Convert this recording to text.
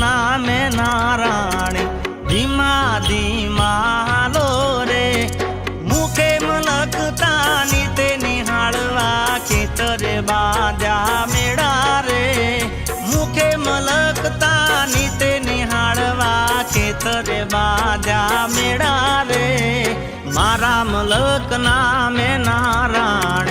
नामे नारायणी धीमा धीमा हालो रे मुखे मलकता नीते निहाळवा खेतरे बाजा मेळा रे मुखे मलकता नीते निहाळवा खेतरे बाजा मेळा रे मारा मलक नामे नारायण